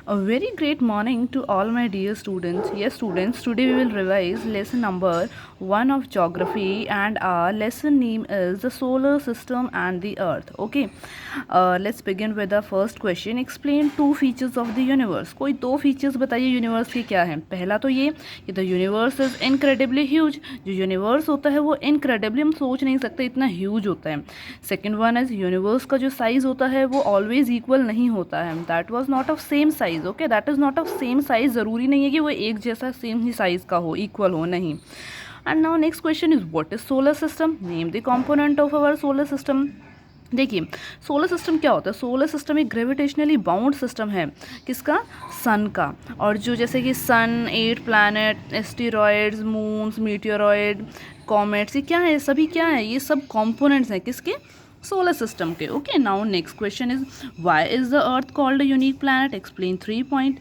A very great morning to all my dear students. Yes, students, today we will revise lesson number 1 of geography, and our lesson name is the solar system and the earth. Okay, let's begin with the first question. Explain two features of the universe. कोई दो features बताइए universe के क्या हैं. पहला तो ये कि the universe is incredibly huge. जो यूनिवर्स होता है वो incredibly हम सोच नहीं सकते इतना ह्यूज होता है. सेकेंड वन इज यूनिवर्स का जो साइज होता है वो ऑलवेज इक्वल नहीं होता है. That was not of same size. Okay, that is not of same size. ज़रूरी नहीं है कि वो एक जैसा सेम ही साइज का हो, इक्वल हो, नहीं. And now next question is what is solar system. Name the component of our solar system. देखिए, सोलर सिस्टम क्या होता है. सोलर सिस्टम एक ग्रेविटेशनली बाउंड सिस्टम है. किसका? सन का. और जो जैसे कि sun, 8 planet, asteroids, moons, meteoroid, comets, ये क्या है? सभी क्या है? ये सब कंपोनेंट्स हैं किसके? सोलर सिस्टम के. Okay, now next question is why is the earth called a unique planet. Explain 3 पॉइंट.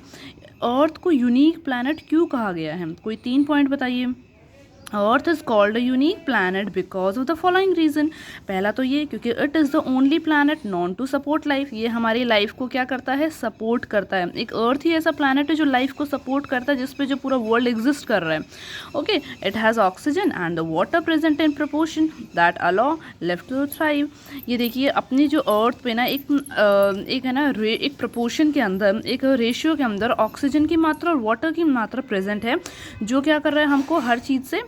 अर्थ को यूनिक प्लैनेट क्यों कहा गया है? कोई 3 पॉइंट बताइए. Earth is called a unique planet because of the following reason. पहला तो ये क्योंकि it is the only planet known to support life. ये हमारी लाइफ को क्या करता है? सपोर्ट करता है. एक अर्थ ही ऐसा प्लानट है जो लाइफ को सपोर्ट करता है, जिस पे जो पूरा वर्ल्ड एग्जिस्ट कर रहा है. Okay, it has oxygen and the water present in proportion that allow लिफ टू थ्राइव. ये देखिए, अपनी जो अर्थ पे ना एक है ना एक प्रपोर्शन के अंदर, एक रेशियो के अंदर ऑक्सीजन की मात्रा और वाटर की मात्रा प्रेजेंट है, जो क्या कर रहा है? हमको हर चीज़ से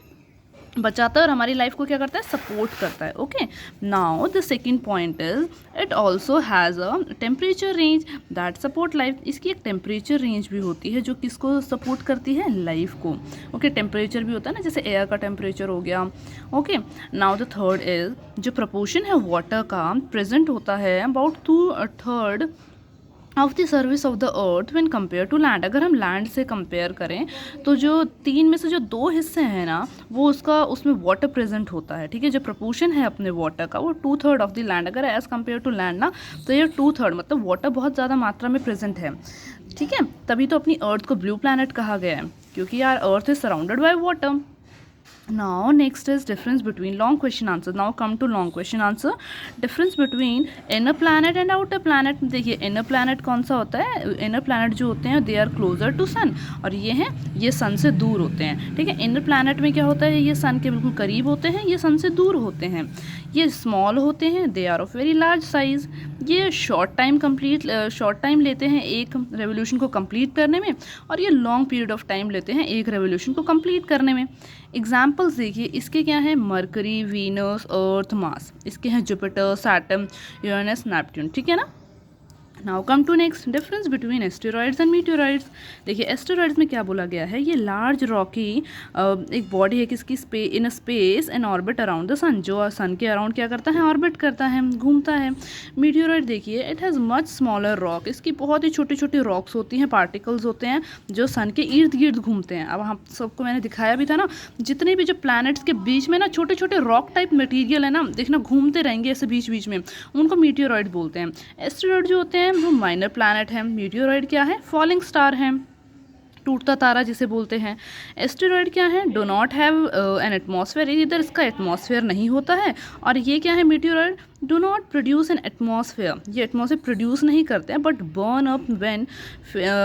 बचाता है और हमारी लाइफ को क्या करता है? सपोर्ट करता है. Okay, now the second point is it also has a temperature range that support life. इसकी एक टेम्परेचर रेंज भी होती है जो किसको सपोर्ट करती है? लाइफ को. ओके, टेम्परेचर भी होता है ना, जैसे एयर का टेम्परेचर हो गया. Okay, now the third is जो प्रपोर्शन है वाटर का प्रेजेंट होता है about 2/3 of the surface of the earth when compare to land. अगर हम लैंड से कंपेयर करें तो जो 3 में से जो 2 हिस्से हैं ना, वो उसमें वाटर प्रेजेंट होता है. ठीक है, जो प्रपोर्शन है अपने वाटर का वो 2/3 ऑफ द लैंड. अगर एज कंपेयर टू लैंड ना, तो ये 2/3 मतलब वाटर बहुत ज़्यादा मात्रा में प्रेजेंट है. ठीक है, तभी तो अपनी अर्थ को ब्लू प्लैनेट कहा गया है, क्योंकि यार earth is surrounded by water. Now next is difference between long question answer. Now come to long question answer. Difference between inner planet and outer planet. देखिए, inner planet कौन सा होता है? inner planet जो होते हैं they are closer to sun, और ये sun से दूर होते हैं. ठीक है, inner planet में क्या होता है? ये sun के बिल्कुल करीब होते हैं, ये sun से दूर होते हैं. ये स्मॉल होते हैं, they are of very large size. ये शॉर्ट टाइम लेते हैं एक रेवोल्यूशन को कंप्लीट करने में, और ये लॉन्ग पीरियड ऑफ टाइम लेते हैं एक रेवोल्यूशन को कंप्लीट करने में. एग्जाम्पल्स देखिए, इसके क्या है? Mercury, Venus, Earth, Mars. इसके हैं जुपिटर, सैटर्न, यूरेनस, नेपट्यून. ठीक है ना. Now come to next difference between asteroids and meteoroids. देखिए, एस्टेरॉयड्स में क्या बोला गया है? ये लार्ज रॉकी एक बॉडी है किसकी? In space and orbit around the sun. जो सन के अराउंड क्या करता है? ऑर्बिट करता है, घूमता है. मीटियोरॉयड देखिए, it has much smaller rock. इसकी बहुत ही छोटी छोटी रॉक्स होती हैं, पार्टिकल्स होते हैं जो सन के इर्द गिर्द घूमते हैं. अब हम सबको मैंने दिखाया भी था ना, जितने भी जो प्लैनेट्स के बीच में ना छोटे छोटे रॉक टाइप मटेरियल है ना, देखना घूमते रहेंगे ऐसे बीच बीच में, उनको मीटियोरॉयड बोलते हैं. एस्टेरॉयड जो होते हैं वो माइनर प्लैनेट है. मीटियोरॉयड क्या है? फॉलिंग स्टार है, टूटता तारा जिसे बोलते हैं. एस्टेरॉयड क्या है? Do not have an atmosphere. इधर इसका एटमॉस्फेयर नहीं होता है. और ये क्या है? Meteoroid do not produce an atmosphere. ये एटमॉस्फेयर प्रोड्यूस नहीं करते हैं, but burn up when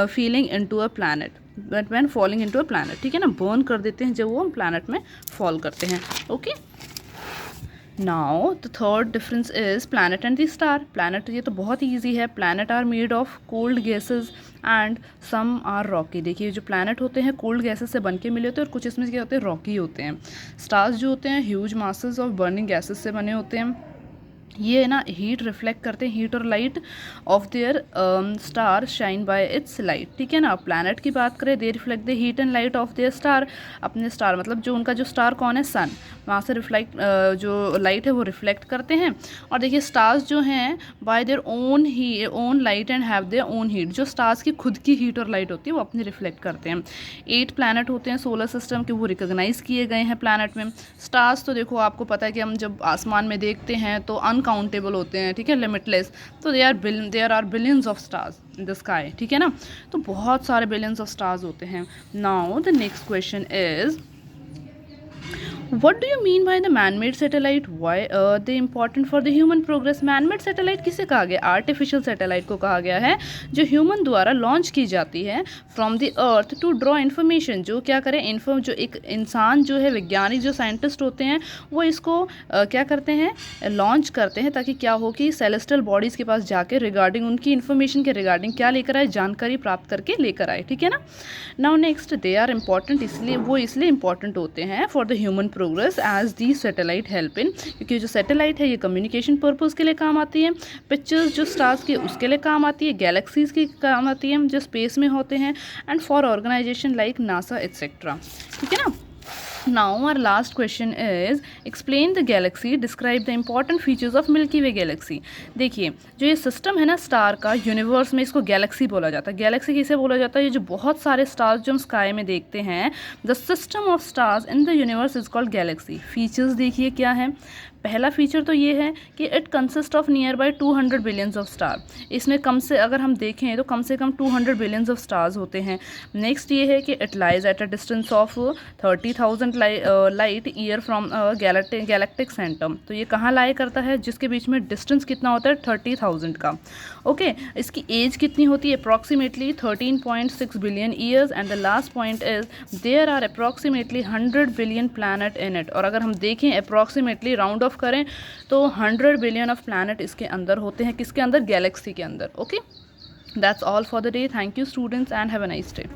feeling into a planet, but when falling into a planet. ठीक है ना, बर्न कर देते हैं जब वो प्लैनेट में फॉल करते हैं. Okay, now the third difference is planet and the star. Planet ये तो बहुत ही ईजी है. Planet are made of cold gases and some are rocky. देखिए, जो प्लैनेट होते हैं कोल्ड गैसेज से बन के मिले होते हैं, और कुछ इसमें क्या होते हैं? रॉकी होते हैं. स्टार्स जो होते हैं huge masses of burning gases से बने होते हैं. ये ना हीट रिफ्लेक्ट करते हैं, हीट और light of their star shine bye its light. ठीक है ना. प्लैनेट की बात करें, दे reflect the heat and light of their star. अपने स्टार मतलब जो उनका जो स्टार कौन है? सन. वहाँ से रिफ्लेक्ट जो लाइट है वो रिफ्लेक्ट करते हैं. और देखिए, स्टार्स जो हैं bye their own light and have their own heat. जो स्टार्स की खुद की हीट और लाइट होती है वो अपनी रिफ्लेक्ट करते हैं. 8 प्लैनेट होते हैं सोलर सिस्टम के, वो रिकोगनाइज किए गए हैं प्लैनेट में. स्टार्स तो देखो आपको पता है कि हम जब आसमान में देखते हैं तो अनकाउंटेबल होते हैं. ठीक है, लिमिटलेस. तो there are billions of stars in the sky. ठीक है ना, तो बहुत सारे बिलियंस ऑफ स्टार्स होते हैं. Now the next question is What do you mean by the man-made satellite? Why are they important for the human progress? Man-made satellite किसे कहा गया? आर्टिफिशियल सैटेलाइट को कहा गया है जो ह्यूमन द्वारा लॉन्च की जाती है from the earth to draw information, जो क्या करें जो एक इंसान जो है, वैज्ञानिक जो साइंटिस्ट होते हैं वो इसको क्या करते हैं, लॉन्च करते हैं ताकि क्या हो कि सेलेस्टियल बॉडीज़ के पास जाके रिगार्डिंग उनकी इन्फॉर्मेशन के रिगार्डिंग क्या लेकर आए, जानकारी प्राप्त करके लेकर आए, ठीक है ना। Now next, they are important, इसलिए इम्पॉर्टेंट होते हैं for the human progress as the satellite help in, क्योंकि जो सैटेलाइट है ये कम्युनिकेशन पर्पज़ के लिए काम आती है, पिक्चर्स जो स्टार्स के उसके लिए काम आती है, गैलेक्सीज़ की काम आती है जो स्पेस में होते हैं, and for organization like NASA etcetera, ठीक है ना। Now our last question is explain the galaxy, describe the important features of Milky Way galaxy। देखिए जो ये सिस्टम है ना स्टार का, यूनिवर्स में इसको गैलेक्सी बोला जाता है। गैलेक्सी किसे बोला जाता है? ये जो बहुत सारे स्टार्स जो हम स्काई में देखते हैं, the system of stars in the universe is called Galaxy. Features देखिए क्या है। पहला फीचर तो ये है कि it consist of near by 200 billions of star. इसमें कम से अगर हम देखें तो कम से कम 200 बिलियंस ऑफ स्टार्स होते हैं। नेक्स्ट ये है कि it lies at a distance of 30,000 light year from galactic centre. तो ये कहाँ लाई करता है? जिसके बीच में डिस्टेंस कितना होता है? 30,000 का। ओके इसकी एज कितनी होती है? Approximately 13.6 billion years. And the last point is there are approximately 100 billion planet in it. और अगर हम देखें अप्रॉक्सीमेटली राउंड ऑफ करें तो 100 बिलियन ऑफ प्लैनेट इसके अंदर होते हैं। किसके अंदर? गैलेक्सी के अंदर। Okay that's all for the day. Thank you students and have a nice day.